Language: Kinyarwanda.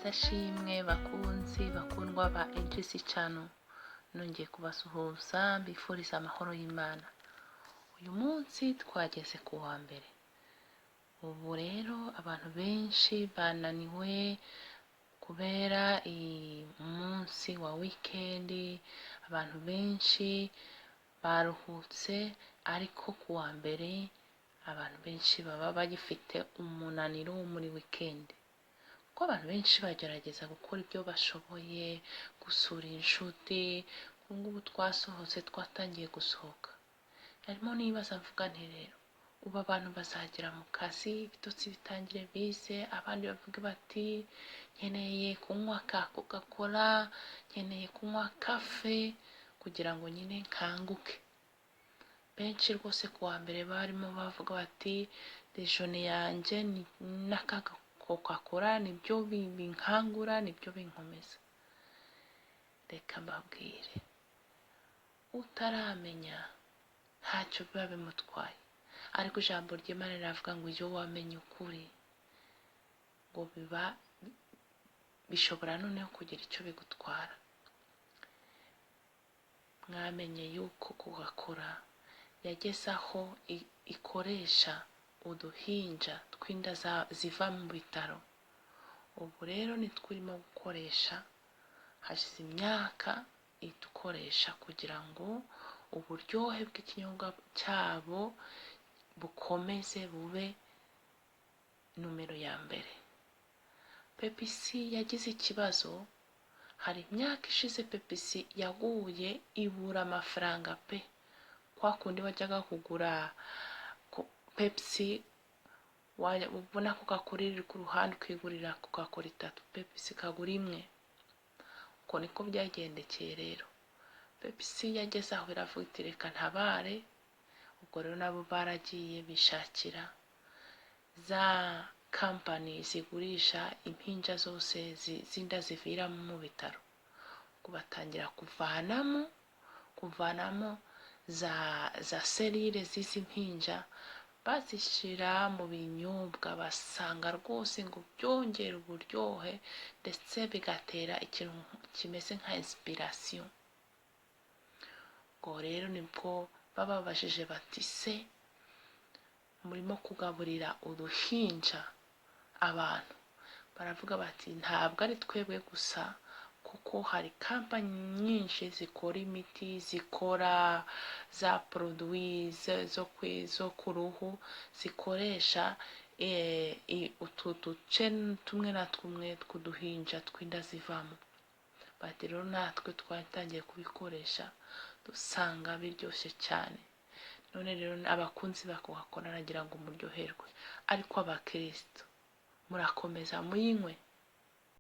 Sashimwe bakunzi bakundwa ba AGC Channel, nongeye kubasuhuza mbifuriza amahoro y'Imana. Uyu munsi twageze ku wa mbere. Ubu rero abantu benshi bananiwe kubera umunsi wa weekend, abantu benshi baruhutse, ariko ku wa mbere abantu benshi baba bagifite umunaniro wo muri weekend. Ko abantu benshi bagerageza gukora ibyo bashoboye, gusura inshuti. Ngubu twasohotse, twatangiye gusohoka. Harimo nibaza mvuga nti rero ubu abantu bazagera mu kazi ibitotsi bitangire bize, abandi bavuga bati nkeneye kunywa ka Coca-Cola, nkeneye kunywa kafe kugira ngo nyine nkanguke. Benshi rwose ku wa mbere barimo bavuga bati dejone yanjye ni n'akaga Coca-Cola, nibyo binkangura, nibyo binkomeza. Reka mbabwire, utaramenya ntacyo biba bimutwaye, ariko ijambo ry'Imana riravuga ngo iyo wamenye ukuri ngo bishobora noneho kugira icyo bigutwara. Mwamenye yuko Coca-Cola yageze aho ikoresha uduhinja tw'inda ziva mu bitaro. Ubu rero nitwirimo gukoresha, hashize imyaka idukoresha kugira ngo uburyohe bw'ikinyobwa cyabo bukomeze bube numero ya mbere. Pepsi yagize ikibazo, hari imyaka ishize Pepsi yaguye ibura amafaranga pe. Kwa kundi wajyaga kugura Pepsi ubona Coca-Cola iri ku ruhande, ukigurira Coca-Cola 3, Pepsi ikagura 1. Uko niko byagendekeye rero. Pepsi yageze aho iravuga iti reka ntabare. Ubwo rero nabo baragiye bishakira za company zigurisha impinja zose zinda zivira mu bitaro, ubwo batangira kuvanamo za serire z'izi mpinja, bazishyira mu binyobwa. Basanga rwose ngo byongera uburyohe ndetse bigatera ikintu kimeze nka inspiration. Ubwo rero nibwo bababajije bati se murimo kugaburira uruhinja abantu? Baravuga bati ntabwo ari twebwe gusa, kuko hari kampani nyinshi zikora imiti, zikora za produits zo ku ruhu, zikoresha utu duce tumwe na tumwe tw'uduhinja tw'inda zivamo. Bati rero natwe twatangiye kubikoresha, dusanga biryoshye cyane. None rero abakunzi ba Coca-Cola nagira ngo muryoherwe, ariko abakristo murakomeza muyinywe.